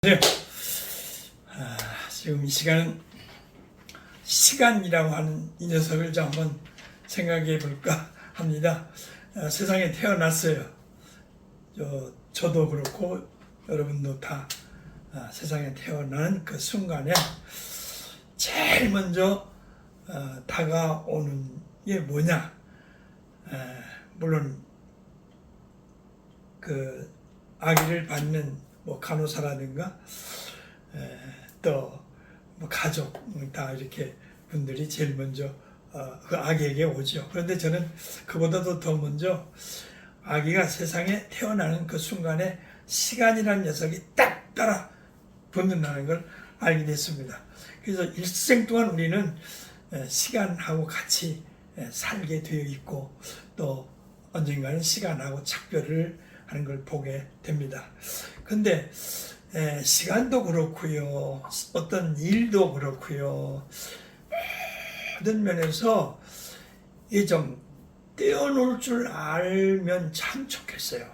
네. 지금 이 시간은 시간이라고 하는 이 녀석을 좀 한번 생각해 볼까 합니다. 세상에 태어났어요. 저도 그렇고 여러분도 다 세상에 태어난 그 순간에 제일 먼저 다가오는 게 뭐냐? 물론 그 아기를 받는 간호사라든가 또 가족 다 이렇게 분들이 제일 먼저 그 아기에게 오죠. 그런데 저는 그보다도 더 먼저 아기가 세상에 태어나는 그 순간에 시간이라는 녀석이 딱 따라 붙는다는 걸 알게 됐습니다. 그래서 일생 동안 우리는 시간하고 같이 살게 되어 있고 또 언젠가는 시간하고 작별을 하는 걸 보게 됩니다. 근데 시간도 그렇고요, 어떤 일도 그렇고요, 모든 면에서 이게 좀 떼어놓을 줄 알면 참 좋겠어요.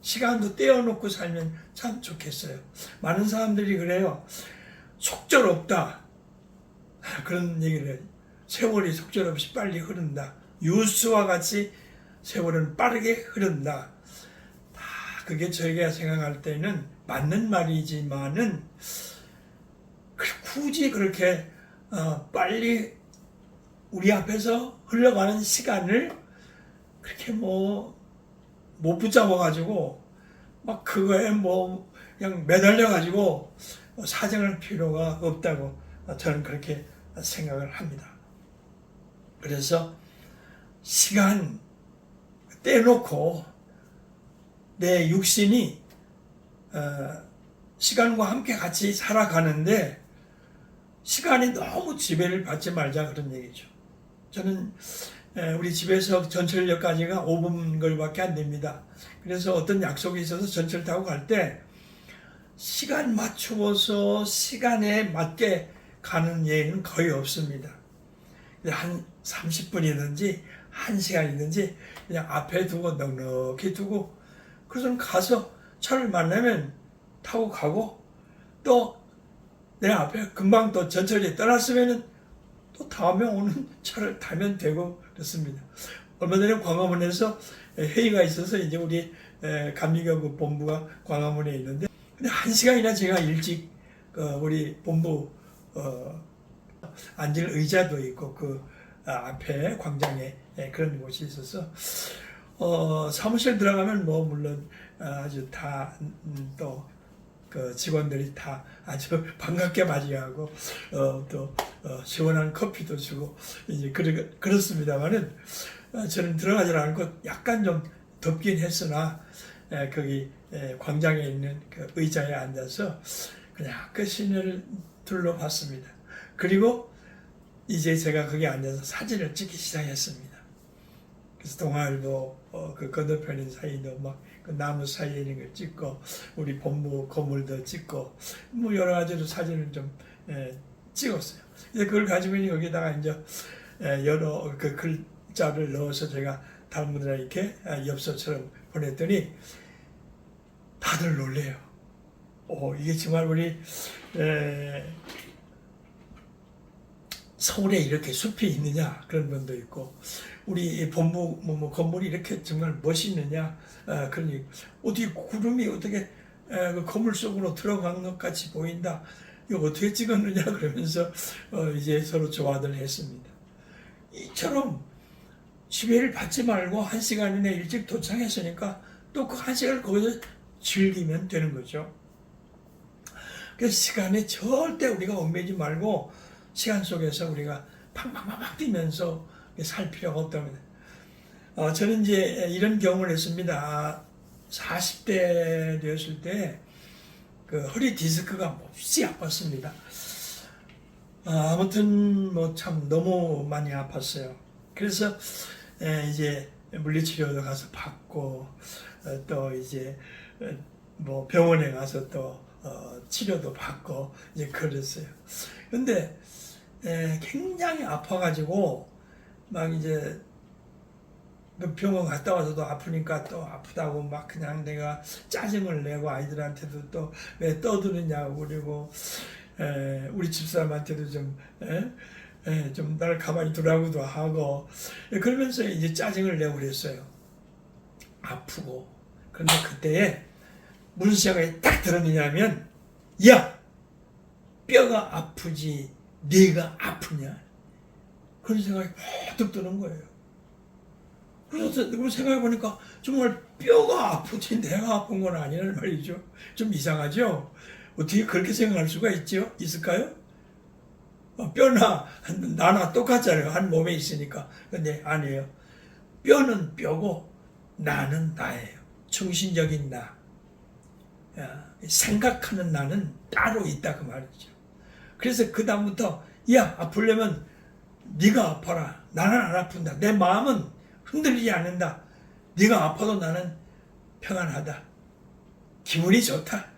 시간도 떼어놓고 살면 참 좋겠어요. 많은 사람들이 그래요. 속절없다 그런 얘기를 해요. 세월이 속절없이 빨리 흐른다. 유수와 같이 세월은 빠르게 흐른다. 그게 저희가 생각할 때는 맞는 말이지만은 굳이 그렇게 빨리 우리 앞에서 흘러가는 시간을 그렇게 못 붙잡아 가지고 막 그거에 그냥 매달려 가지고 사정할 필요가 없다고 저는 그렇게 생각을 합니다. 그래서 시간 떼놓고 내 육신이 시간과 함께 같이 살아가는데 시간이 너무 지배를 받지 말자 그런 얘기죠. 저는 우리 집에서 전철역까지가 5분 걸밖에 안 됩니다. 그래서 어떤 약속이 있어서 전철 타고 갈 때 시간 맞추어서 시간에 맞게 가는 예는 거의 없습니다. 한 30분이든지 1시간이든지 그냥 앞에 두고 넉넉히 두고 그래서 가서 차를 만나면 타고 가고 또 내 앞에 금방 또 전철이 떠났으면 또 다음에 오는 차를 타면 되고 그렇습니다. 얼마 전에 광화문에서 회의가 있어서 이제 우리 감리교구 본부가 광화문에 있는데 근데 1시간이나 제가 일찍 우리 본부 앉을 의자도 있고 그 앞에 광장에 그런 곳이 있어서 사무실 들어가면 물론 아주 다 또 그 직원들이 다 아주 반갑게 맞이하고 또 시원한 커피도 주고 이제 그렇습니다만은 저는 들어가지 않고 약간 좀 덥긴 했으나 거기 광장에 있는 그 의자에 앉아서 그냥 그 시내를 둘러봤습니다. 그리고 이제 제가 거기 앉아서 사진을 찍기 시작했습니다. 그래서 동아일보 그 건너편인 사이도 그 나무 사이에 있는 걸 찍고 우리 본부 건물도 찍고 여러 가지로 사진을 좀 찍었어요. 이제 그걸 가지고 여기다가 이제 여러 그 글자를 넣어서 제가 다른 분들에게 엽서처럼 보냈더니 다들 놀래요. 이게 정말 우리 서울에 이렇게 숲이 있느냐 그런 분도 있고 우리 본부 건물이 이렇게 정말 멋있느냐 그러니 어떻게 구름이 어떻게 그 건물 속으로 들어간 것 같이 보인다. 이거 어떻게 찍었느냐 그러면서 이제 서로 좋아들 했습니다. 이처럼 지배를 받지 말고 1시간이나 일찍 도착했으니까 또 그 1시간을 거기서 즐기면 되는 거죠. 그래서 시간에 절대 우리가 얽매이지 말고 시간 속에서 우리가 팡팡팡팡 뛰면서 살 필요가 없답니다. 저는 이제 이런 경험을 했습니다. 40대 되었을 때 그 허리 디스크가 몹시 아팠습니다. 아무튼 참 너무 많이 아팠어요. 그래서 이제 물리치료도 가서 받고 또 이제 병원에 가서 또 치료도 받고 이제 그랬어요. 근데 굉장히 아파가지고 막 이제 그 병원 갔다 와서도 아프니까 또 아프다고 막 그냥 내가 짜증을 내고 아이들한테도 또 왜 떠드느냐고 그리고 우리 집사람한테도 좀 나를 가만히 두라고도 하고 그러면서 이제 짜증을 내고 그랬어요. 아프고. 그런데 그때에 무슨 생각이 딱 들었느냐면 야! 뼈가 아프지 네가 아프냐? 그런 생각이 퍼뜩 드는 거예요. 그래서 생각해보니까 정말 뼈가 아프지 내가 아픈 건 아니란 말이죠. 좀 이상하죠? 어떻게 그렇게 생각할 수가 있을까요? 뼈나 나나 똑같잖아요. 한 몸에 있으니까. 근데 아니에요. 뼈는 뼈고 나는 나예요. 정신적인 나. 생각하는 나는 따로 있다 그 말이죠. 그래서 그 다음부터 야 아프려면 네가 아파라. 나는 안 아픈다. 내 마음은 흔들리지 않는다. 네가 아파도 나는 평안하다. 기분이 좋다.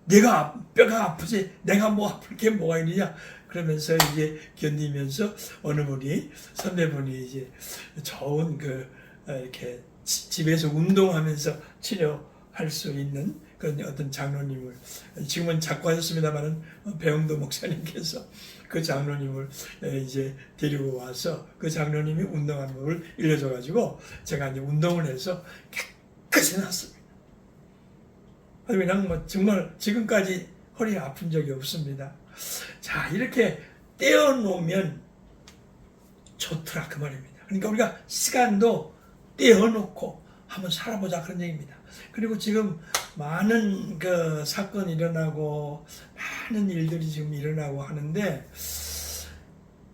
네가 뼈가 아프지 내가 뭐 아플 게 뭐가 있느냐. 그러면서 이제 견디면서 어느 분이 선배분이 이제 좋은 이렇게 집에서 운동하면서 치료할 수 있는 그런 어떤 장로님을 지금은 작고하셨습니다만은 배영도 목사님께서 그 장로님을 이제 데리고 와서 그 장로님이 운동하는 법을 일러줘가지고 제가 이제 운동을 해서 깨끗이 났습니다. 그냥 뭐 정말 지금까지 허리 아픈 적이 없습니다. 자 이렇게 떼어놓으면 좋더라 그 말입니다. 그러니까 우리가 시간도 떼어놓고 한번 살아보자 그런 얘기입니다. 그리고 지금 많은 그 사건이 일어나고 많은 일들이 지금 일어나고 하는데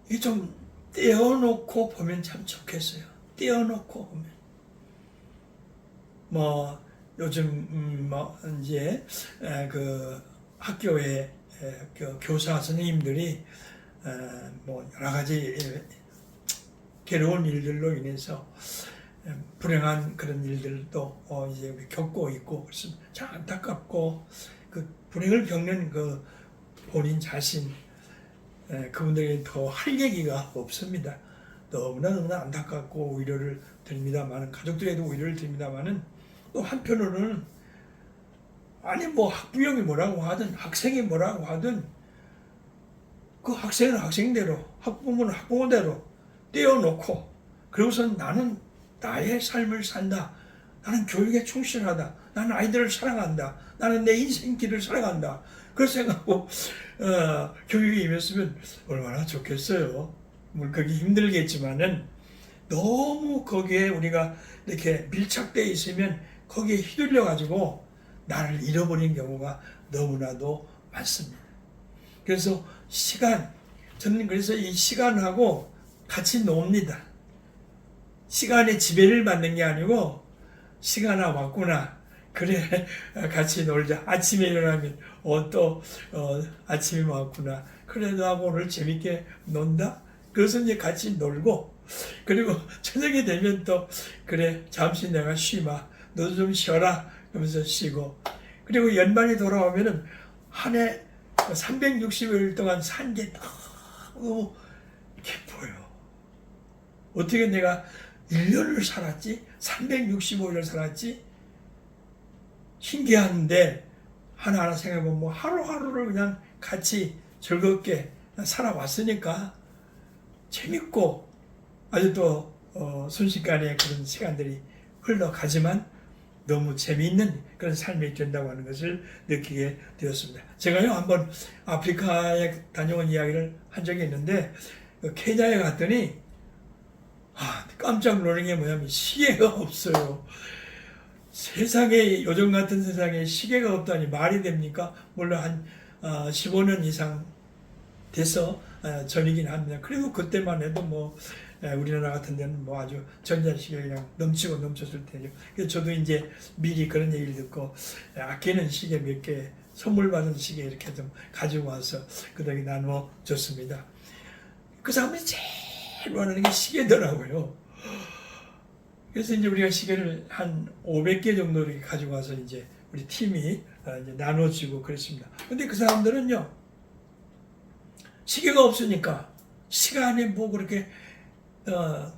이게 좀 떼어놓고 보면 참 좋겠어요. 떼어놓고 보면 뭐 요즘 뭐 이제 그 학교에 그 교사 선생님들이 뭐 여러 가지 괴로운 일들로 인해서 불행한 그런 일들도 이제 겪고 있고 그래서 참 안타깝고 그 불행을 겪는 그 본인 자신 그분들에게 더 할 얘기가 없습니다. 너무나 안타깝고 위로를 드립니다만은 가족들에도 위로를 드립니다만은 또 한편으로는 아니 뭐 학부형이 뭐라고 하든 학생이 뭐라고 하든 그 학생은 학생대로 학부모는 학부모대로 떼어놓고 그러고선 나는 나의 삶을 산다. 나는 교육에 충실하다. 나는 아이들을 사랑한다. 나는 내 인생길을 살아간다. 그런 생각하고 교육에 임했으면 얼마나 좋겠어요. 물론 그게 힘들겠지만은 너무 거기에 우리가 이렇게 밀착되어 있으면 거기에 휘둘려 가지고 나를 잃어버린 경우가 너무나도 많습니다. 그래서 저는 그래서 이 시간하고 같이 놉니다. 시간에 지배를 받는 게 아니고 시간아 왔구나. 그래 같이 놀자. 아침에 일어나면 아침이 왔구나. 그래도 하고 오늘 재밌게 논다. 그래서 이제 같이 놀고 그리고 저녁이 되면 또 그래 잠시 내가 쉬마. 너도 좀 쉬어라. 그러면서 쉬고 그리고 연말이 돌아오면은 한 해 365일 동안 산 게 너무 기뻐요. 어떻게 내가 1년을 살았지? 365일을 살았지? 신기한데 하나하나 생각해보면 뭐 하루하루를 그냥 같이 즐겁게 살아왔으니까 재밌고 아주 또 순식간에 그런 시간들이 흘러가지만 너무 재미있는 그런 삶이 된다고 하는 것을 느끼게 되었습니다. 제가요 한번 아프리카에 다녀온 이야기를 한 적이 있는데 케냐에 갔더니 깜짝 놀란 게 뭐냐면 시계가 없어요. 세상에 요즘 같은 세상에 시계가 없다니 말이 됩니까? 물론 한 15년 이상 돼서 전이긴 합니다. 그래도 그때만 해도 뭐 우리나라 같은 데는 뭐 아주 전자시계 그냥 넘치고 넘쳤을 때죠. 그래서 저도 이제 미리 그런 얘기를 듣고 아끼는 시계 몇 개 선물 받은 시계 이렇게 좀 가지고 와서 그다음에 나누어 줬습니다. 그 사람이 제일 원하는 게 시계더라고요. 그래서 이제 우리가 시계를 한 500개 정도 이렇게 가지고 와서 이제 우리 팀이 이제 나눠주고 그랬습니다. 근데 그 사람들은요, 시계가 없으니까 시간에 뭐 그렇게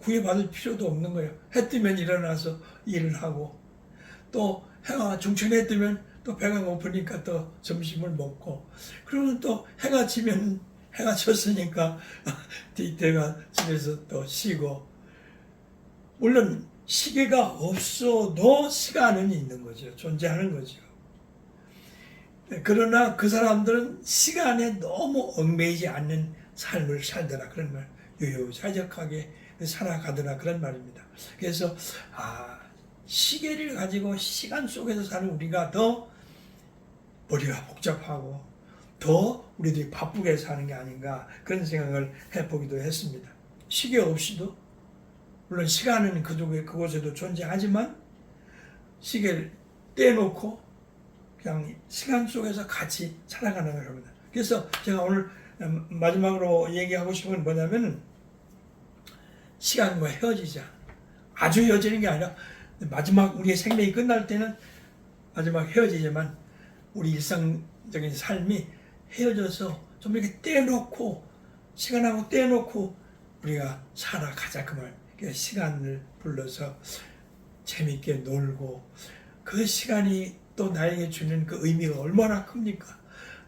구애받을 필요도 없는 거예요. 해 뜨면 일어나서 일을 하고 또 해가 중천에 뜨면 또 배가 고프니까 또 점심을 먹고 그러면 또 해가 지면 해가 졌으니까 뒤때가 집에서 또 쉬고 물론 시계가 없어도 시간은 있는 거죠. 존재하는 거죠. 그러나 그 사람들은 시간에 너무 얽매이지 않는 삶을 살더라 그런 말 유유자적하게 살아가더라 그런 말입니다. 그래서 시계를 가지고 시간 속에서 사는 우리가 더 머리가 복잡하고 더 우리들이 바쁘게 사는 게 아닌가 그런 생각을 해보기도 했습니다. 시계 없이도 물론 시간은 그곳에도 존재하지만 시계를 떼놓고 그냥 시간 속에서 같이 살아가는 겁니다. 그래서 제가 오늘 마지막으로 얘기하고 싶은 건 뭐냐면 시간과 헤어지자. 아주 헤어지는 게 아니라 마지막 우리의 생명이 끝날 때는 마지막 헤어지지만 우리 일상적인 삶이 헤어져서 좀 이렇게 떼놓고 시간하고 떼놓고 우리가 살아가자 그 말. 시간을 불러서 재밌게 놀고 그 시간이 또 나에게 주는 그 의미가 얼마나 큽니까?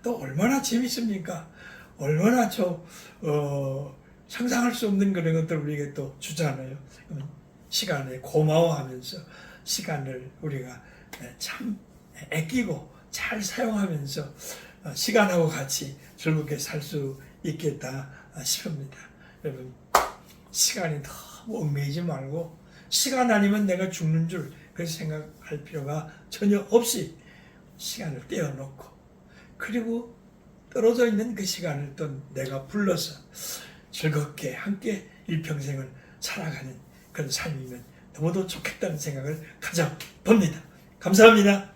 또 얼마나 재밌습니까? 얼마나 상상할 수 없는 그런 것들 우리에게 또 주잖아요. 시간에 고마워하면서 시간을 우리가 참 아끼고 잘 사용하면서 시간하고 같이 즐겁게 살 수 있겠다 싶습니다. 여러분 시간이 너무 얽매이지 말고 시간 아니면 내가 죽는 줄 그렇게 생각할 필요가 전혀 없이 시간을 떼어놓고 그리고 떨어져 있는 그 시간을 또 내가 불러서 즐겁게 함께 일평생을 살아가는 그런 삶이면 너무도 좋겠다는 생각을 가져봅니다. 감사합니다.